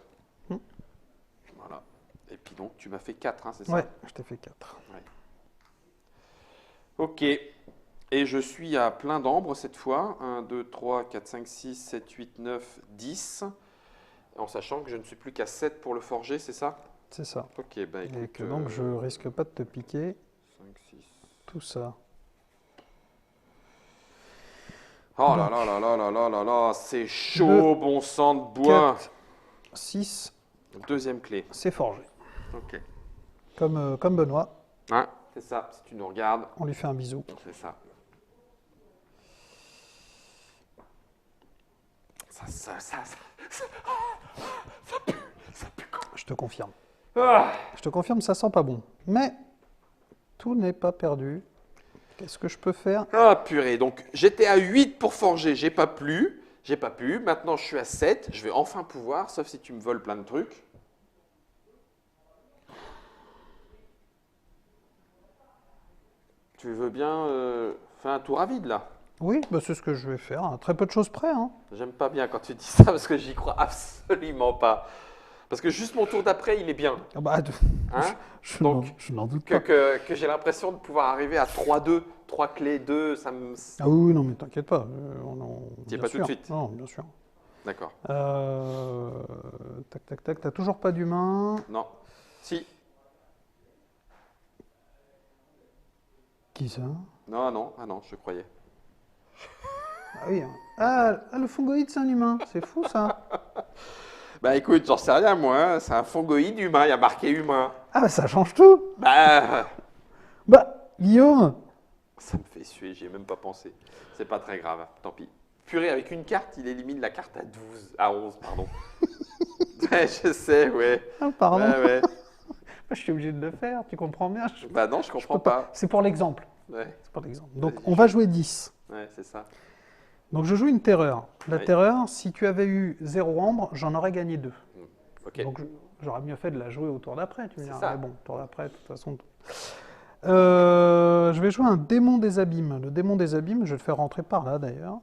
Voilà. Et puis donc, tu m'as fait 4, hein, c'est ça? Ouais, je t'ai fait 4. Ouais. Ok. Et je suis à plein d'ambre cette fois. 1, 2, 3, 4, 5, 6, 7, 8, 9, 10. En sachant que je ne suis plus qu'à 7 pour le forger, c'est ça? C'est ça. Ok, bah écoute. Et que donc, je risque pas de te piquer 5, 6. tout ça. Oh là là là là là là là là, c'est chaud, bon sang de bois. 4, 6, Deuxième clé. c'est forgé. Ok. Comme Benoît, Hein, c'est ça, si tu nous regardes, on lui fait un bisou. c'est ça. Ça pue quoi. Je te confirme. Ah, Je te confirme, ça sent pas bon. Mais tout n'est pas perdu. Qu'est-ce que je peux faire? Ah, purée, donc j'étais à 8 pour forger, j'ai pas pu. Maintenant je suis à 7, je vais enfin pouvoir, sauf si tu me voles plein de trucs. Tu veux bien faire un tour à vide là? Oui, bah c'est ce que je vais faire. À très peu de choses près. Hein. J'aime pas bien quand tu dis ça parce que j'y crois absolument pas. Parce que juste mon tour d'après, il est bien. Ah bah, Hein donc, je n'en doute pas. que j'ai l'impression de pouvoir arriver à 3-2, 3 clés 2, ça me... Ah oui, non, mais t'inquiète pas. T'y es bien pas tout de sûr. suite. Non, bien sûr. D'accord. Tac, tac, tac. T'as toujours pas d'humain. Non. Si. Qui ça? Non, non, ah non, je croyais. Ah oui. Hein. Ah, le fongoïde, c'est un humain. C'est fou, ça. Bah écoute, j'en sais rien moi, hein. C'est un fongoïde humain, il y a marqué humain. Ah bah ça change tout. Bah, Bah, Guillaume. ça me fait suer, j'y ai même pas pensé. C'est pas très grave, tant pis. Purée, avec une carte, il élimine la carte à 11, pardon. Ouais, je sais, ouais. Ah, pardon. Ouais, ouais. Je suis obligé de le faire, tu comprends bien. Bah non, je Je comprends peux pas. pas. C'est pour l'exemple. Ouais, C'est pour l'exemple. Donc, Vas-y, on va jouer 10. ouais, c'est ça. Donc, je joue une terreur. La Oui. terreur, si tu avais eu 0 ambre, j'en aurais gagné 2. Ok. Donc, j'aurais mieux fait de la jouer au tour d'après. Tu me C'est diras, ça. mais bon, tour d'après, de toute façon. Je vais jouer un démon des abîmes. Le démon des abîmes, je vais le faire rentrer par là d'ailleurs.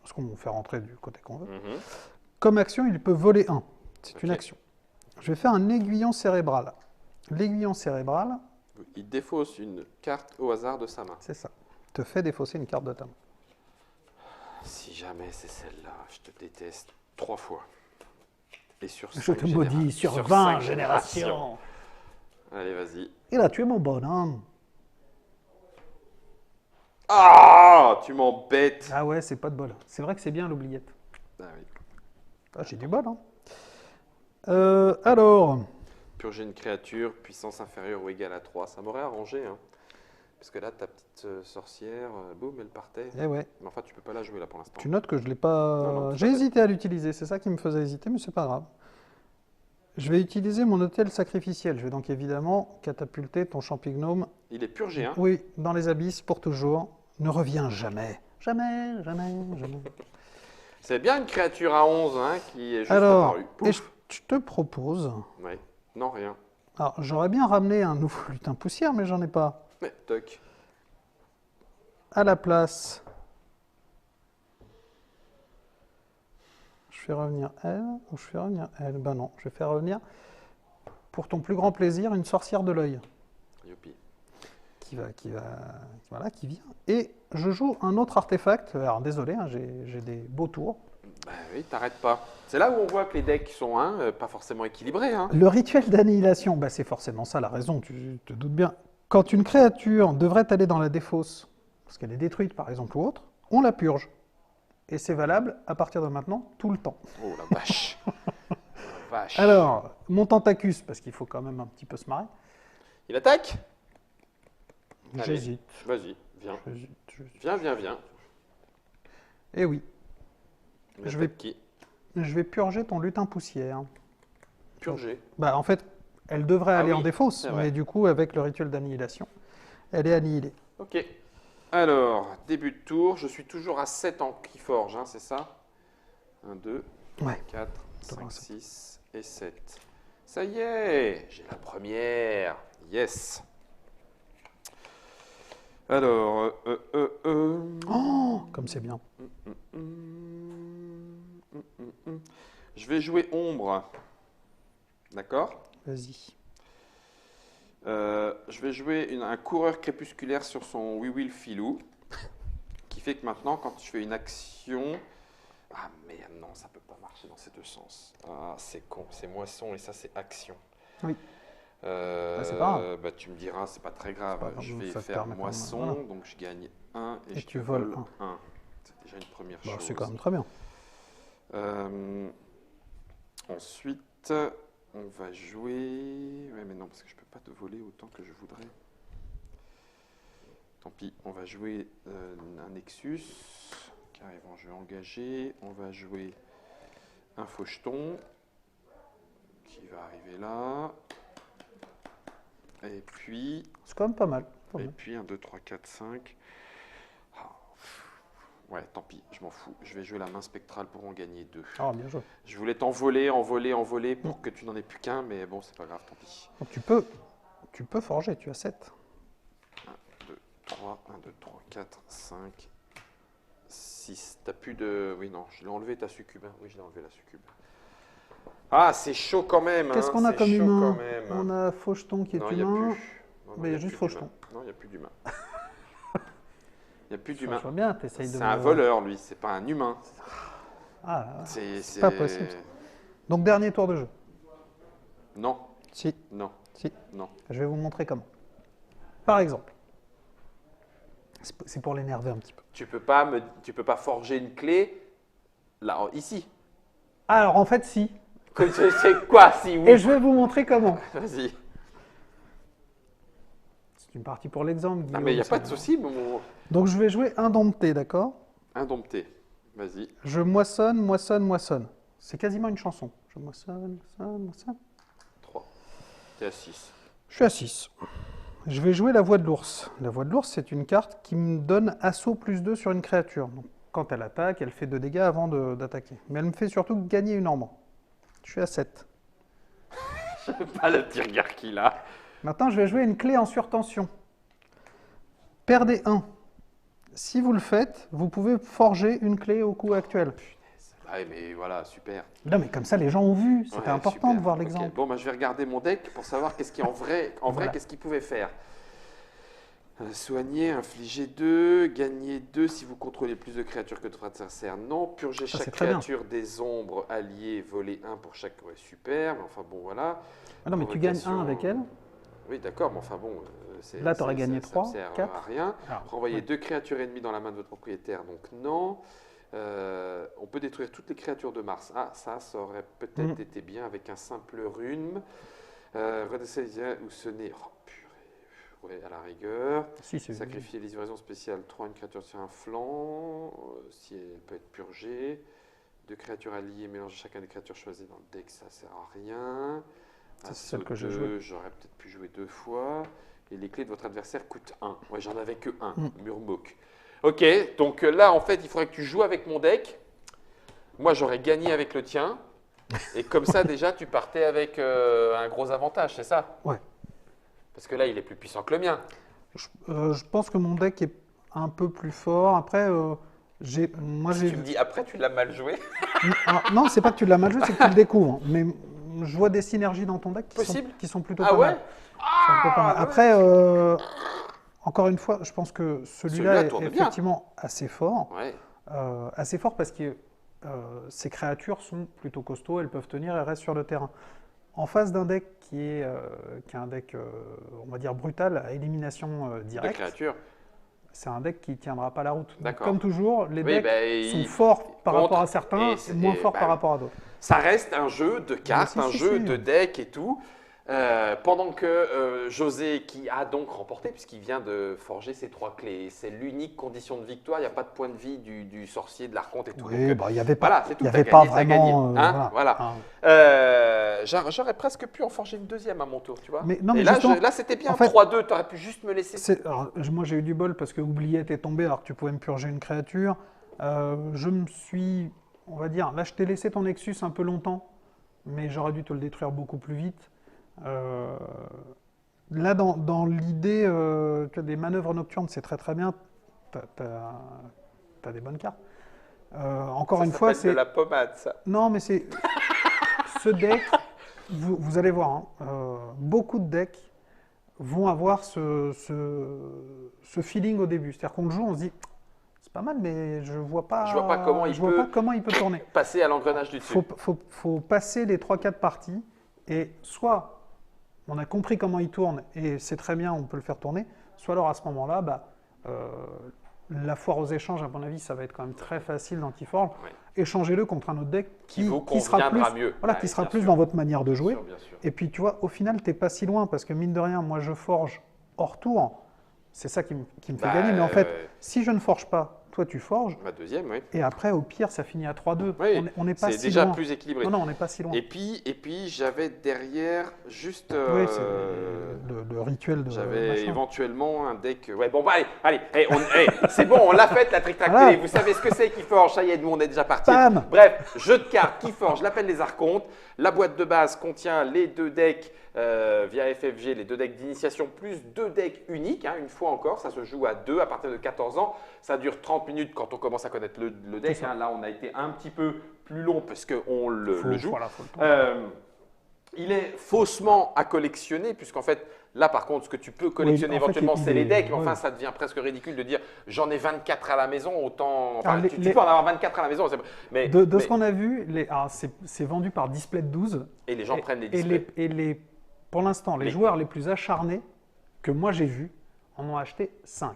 Parce qu'on fait rentrer du côté qu'on veut. Mhm. Comme action, il peut voler 1. C'est une Ok. action. Je vais faire un aiguillon cérébral. L'aiguillon cérébral, Il défausse une carte au hasard de sa main. c'est ça. Te fait défausser une carte de ta main. Si jamais c'est celle-là, je te déteste 3 fois. Et sur Je 5 te maudis sur 20 5 générations. Allez, vas-y. Et là, tu es mon bonhomme. Ah, tu m'embêtes. Ah ouais, c'est pas de bol. C'est vrai que c'est bien l'oubliette. Ah oui. Ah, j'ai du bol, hein. Alors, Purger une créature, puissance inférieure ou égale à 3, ça m'aurait arrangé. Hein. Parce que là, ta petite sorcière, boum, elle partait. eh ouais, Mais enfin, tu peux pas la jouer là pour l'instant. tu notes que je l'ai pas... Non, non, tout J'ai à fait. hésité à l'utiliser, c'est ça qui me faisait hésiter, mais c'est pas grave. Je vais utiliser mon hôtel sacrificiel. Je vais donc évidemment catapulter ton champignome. Il est purgé, hein. Oui, dans les abysses pour toujours. Ne reviens jamais. Jamais, jamais, jamais. C'est bien une créature à 11 hein, qui est juste Alors, apparue. et Pouf. je te propose Ouais. Non, rien. Alors, j'aurais bien ramené un nouveau lutin poussière, mais j'en ai pas. Mais, toc. À la place, je fais revenir elle, ou je fais revenir elle. Ben non, je vais faire revenir, pour ton plus grand plaisir, une sorcière de l'œil. Youpi. Voilà, qui vient. Et je joue un autre artefact. Alors désolé, hein, j'ai des beaux tours. Bah oui, t'arrêtes pas. C'est là où on voit que les decks sont pas forcément équilibrés. Hein. Le rituel d'annihilation, bah, c'est forcément ça la raison, tu te doutes bien. Quand une créature devrait aller dans la défausse, parce qu'elle est détruite par exemple ou autre, on la purge. Et c'est valable à partir de maintenant, tout le temps. Oh la vache. La vache. Alors, mon Tentacus, parce qu'il faut quand même un petit peu se marrer. Il attaque? Allez. J'hésite. Vas-y, viens. J'hésite. Viens. Eh oui, Il Je attaque vais- qui? je vais purger ton lutin poussière. Purger. Bah, en fait, elle devrait Ah aller oui, en défausse, c'est vrai. mais du coup, avec le rituel d'annihilation, elle est annihilée. Ok. Alors, début de tour. Je suis toujours à 7 en Keyforge, hein, c'est ça? 1, 2, Ouais. 4, Toujours 5, à sept. 6 et 7. Ça y est, j'ai la première. Yes. Alors, Oh, comme c'est bien. Je vais jouer ombre. D'accord? Vas-y. Je vais jouer un coureur crépusculaire sur son We Will Filou. Qui fait que maintenant, quand je fais une action. Ah merde, non, ça peut pas marcher dans ces deux sens. Ah, c'est con. C'est moisson et ça, c'est action. Oui. c'est pas grave. Bah, tu me diras, c'est pas très grave. pas grave, Je vais ça te faire permet quand même, moisson, voilà. donc je gagne 1 et, Et je tu te voles vole 1. C'est déjà une première Bah, chose. c'est quand même très bien. Ensuite, on va jouer. Ouais, mais non, parce que je peux pas te voler autant que je voudrais. Tant pis, on va jouer un Nexus qui arrive en jeu engagé. On va jouer un Faucheton qui va arriver là. Et puis, C'est quand même pas mal. Pas et mal. puis 1, 2, 3, 4, 5. Ouais, tant pis, je m'en fous. Je vais jouer la main spectrale pour en gagner 2. Ah, bien joué. Je voulais t'envoler pour que tu n'en aies plus qu'un, mais bon, c'est pas grave, tant pis. Donc, tu peux forger, tu as 7. 1, 2, 3, 1, 2, 3, 4, 5, 6. T'as plus de... Oui, non, je l'ai enlevé ta succube. Hein. Oui, je l'ai enlevé la succube. Ah, c'est chaud quand même. Qu'est-ce hein, qu'on a c'est comme chaud humain? quand même. On a Faucheton qui est Non, il n'y a humain. plus. Non, Mais il y a plus juste Faucheton. d'humain. Non, il n'y a plus d'humain. Il n'y a plus Je d'humain. vois bien, t'essayes de... C'est un voleur, lui. C'est pas un humain. Ah, là, là. C'est pas possible, ça. Donc, dernier tour de jeu. Non, Si, non, si. non. Je vais vous montrer comment. Par exemple, c'est pour l'énerver un petit peu. Tu peux pas forger une clé là, ici. Alors, en fait, si. C'est quoi, si oui? Et je vais vous montrer comment. Vas-y. C'est une partie pour l'exemple. Non, Guillaume, mais il n'y a c'est pas de bon. souci, mon Donc, je vais jouer indompté, d'accord? indompté. Vas-y. Je moissonne, moissonne, moissonne. C'est quasiment une chanson. Je moissonne, moissonne, moissonne. 3. T'es à 6. Je suis à 6. Je vais jouer la voix de l'ours. La voix de l'ours, c'est une carte qui me donne assaut +2 sur une créature. Donc, quand elle attaque, elle fait 2 dégâts avant d'attaquer. Mais elle me fait surtout gagner une ombre. Je suis à 7. Pas le petit regard qu'il a. Maintenant, je vais jouer une clé en surtension. Perdez 1. Si vous le faites, vous pouvez forger une clé au coût actuel. Ah, mais voilà, super. Non, mais comme ça, les gens ont vu. C'était Ouais, important super. de voir Ok. l'exemple. Bon, bah, je vais regarder mon deck pour savoir qu'est-ce qui en vrai, Voilà. qu'est-ce qu'il pouvait faire. Soigner, infliger 2, gagner 2 si vous contrôlez plus de créatures que votre adversaire. Non, purger Ça, chaque c'est très bien. créature des ombres alliées, voler 1 pour chaque. Ouais, super, mais enfin bon, voilà. Ah non, mais tu gagnes Provocation. 1 avec elle. Oui, d'accord, mais enfin bon. Là, t'aurais gagné 3, Ça ne sert 4. à rien. Alors, Renvoyer ouais. 2 créatures ennemies dans la main de votre propriétaire, donc non. On peut détruire toutes les créatures de Mars. Ah, ça aurait peut-être été bien avec un simple rune. Redescendre ou sonner. Oh, purée. Ouais, à la rigueur. Si, c'est Sacrifier les livraisons spéciales. 3, une créature sur un flanc. Si elle peut être purgée. 2 créatures alliées. Mélanger chacun des créatures choisies dans le deck, ça sert à rien. Ça, c'est Assaut celle que j'ai 2, jouée. j'aurais peut-être pu jouer 2 fois. Et les clés de votre adversaire coûtent 1. Ouais, j'en avais que 1. Murmok. Ok, donc là, en fait, il faudrait que tu joues avec mon deck. Moi, j'aurais gagné avec le tien. Et comme ça, déjà, tu partais avec un gros avantage, c'est ça? Ouais. Parce que là, il est plus puissant que le mien. Je pense que mon deck est un peu plus fort. Après, moi Si j'ai. tu me dis après, tu l'as mal joué. Non, c'est pas que tu l'as mal joué, c'est que tu le découvres. Mais je vois des synergies dans ton deck Possible. qui sont plutôt Ah pas ouais? mal. Qui sont plutôt pas mal. Ah, Après, encore une fois, je pense que celui-là Celui-là est tourne bien. effectivement assez fort. ouais. Assez fort parce que ces créatures sont plutôt costauds, elles peuvent tenir et restent sur le terrain. En face d'un deck qui est un deck, on va dire, brutal, à élimination De directe, créature. c'est un deck qui ne tiendra pas la route. Donc, D'accord. comme toujours, les Oui, decks bah, sont il- forts par contre, rapport à certains et moins forts bah par oui. rapport à d'autres. Ça reste un jeu de cartes, si, un si, jeu si. de deck et tout. Pendant que José, qui a donc remporté, puisqu'il vient de forger ses 3 clés, c'est l'unique condition de victoire, il n'y a pas de point de vie du sorcier, de l'archonte et tout. Oui, Donc, bah, il n'y avait pas, voilà, c'est tout. il y T'as avait gagné, pas t'as gagné. vraiment. Hein, voilà. Hein. J'aurais presque pu en forger une deuxième à mon tour, tu vois. Mais- non, et mais là, justement, là c'était bien, en fait- 3-2, tu aurais pu juste me laisser. Alors, moi, j'ai eu du bol parce que Oubliette est tombé alors que tu pouvais me purger une créature. Je me suis, on va dire, là, je t'ai laissé ton Nexus un peu longtemps, mais j'aurais dû te le détruire beaucoup plus vite. Là, dans l'idée, tu as des manœuvres nocturnes, c'est très très bien. T'as des bonnes cartes. Encore Ça une fois, s'appelle de la pommade, ça. non, mais c'est ce deck. Vous allez voir, hein, beaucoup de decks vont avoir ce feeling au début. C'est-à-dire qu'on le joue, on se dit, c'est pas mal, mais je vois pas, Je vois pas comment il peut tourner. Passer à l'engrenage du dessus. Faut passer les 3-4 parties et soit on a compris comment il tourne et c'est très bien, on peut le faire tourner, soit alors à ce moment-là, la foire aux échanges, à mon avis, ça va être quand même très facile dans Keyforge. Ouais. Échangez-le contre un autre deck Qui vous sera plus, conviendra mieux. voilà, Ouais, qui sera bien plus sûr. dans votre manière de jouer. Bien sûr. Et puis, tu vois, au final, t'es pas si loin parce que mine de rien, moi, je forge hors tour. C'est ça qui me fait Bah, gagner. Mais en fait, si je ne forge pas, toi, tu forges. Ma deuxième, oui. Et après, au pire, ça finit à 3-2. Oui, On n'est pas c'est si déjà loin. plus équilibré. Non, non, on n'est pas si loin. Et puis j'avais derrière juste. Oui, c'est le rituel de J'avais machin. éventuellement un deck. Ouais, bon, bah, allez, c'est bon, on l'a fait, la Trick Track Voilà. Télé. Vous savez ce que c'est Keyforge, ça y est, nous on est déjà parti. Bam. Bref, jeu de cartes Keyforge, l'appel des archontes. La boîte de base contient les 2 decks via FFG, les 2 decks d'initiation, plus 2 decks uniques, hein, une fois encore. Ça se joue à 2 à partir de 14 ans. Ça dure 30 minutes quand on commence à connaître le deck. C'est ça. Hein. Là, on a été un petit peu plus long parce qu'on le joue. Voilà, faut le tourner. Il est faussement à collectionner, puisqu'en fait, là par contre, ce que tu peux collectionner Oui, en fait, éventuellement, il c'est les est- decks. Mais enfin, ouais. ça devient presque ridicule de dire j'en ai 24 à la maison, autant. Enfin, Alors, tu les- peux en avoir 24 à la maison. Mais, De mais- ce qu'on a vu, c'est vendu par Display 12. Et les gens prennent les Et displays. pour l'instant, les Les- joueurs les plus acharnés que moi j'ai vus en ont acheté 5.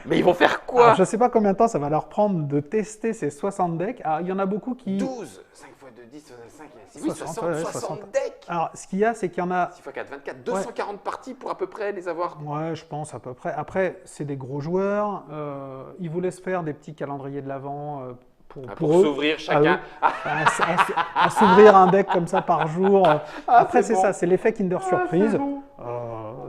Mais ils vont faire quoi Alors, je ne sais pas combien de temps ça va leur prendre de tester ces 60 decks. Alors, il y en a beaucoup qui. 12 5 x 2, 10, 65, oui, 60, ouais, 60 60. decks. Alors, ce qu'il y a, c'est qu'il y en a. 6 x 4, 24, 240 parties pour à peu près les avoir. Ouais, je pense à peu près. Après, c'est des gros joueurs. Ils vous laissent faire des petits calendriers de l'avant Pour eux, s'ouvrir à chacun. eux, à s'ouvrir un deck comme ça par jour. Après, c'est c'est bon. ça, c'est l'effet Kinder Surprise. c'est bon.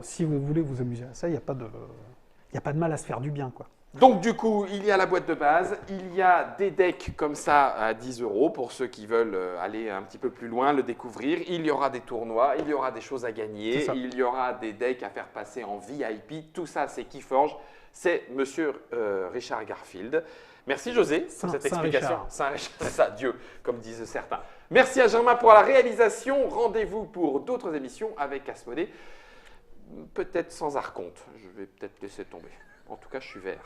Si vous voulez vous amuser à ça, il n'y a pas de mal à se faire du bien, quoi. Donc du coup, il y a la boîte de base, il y a des decks comme ça à 10 € pour ceux qui veulent aller un petit peu plus loin, le découvrir. Il y aura des tournois, il y aura des choses à C'est gagner, ça. il y aura des decks à faire passer en VIP. Tout ça, c'est Keyforge. C'est Monsieur Richard Garfield. Merci José pour Saint- cette Saint explication. Richard. Saint-Richard, c'est ça, Dieu, comme disent certains. Merci à Germain pour la réalisation. Rendez-vous pour d'autres émissions avec Asmodée. Peut-être sans archonte. Je vais peut-être laisser tomber. En tout cas, je suis vert.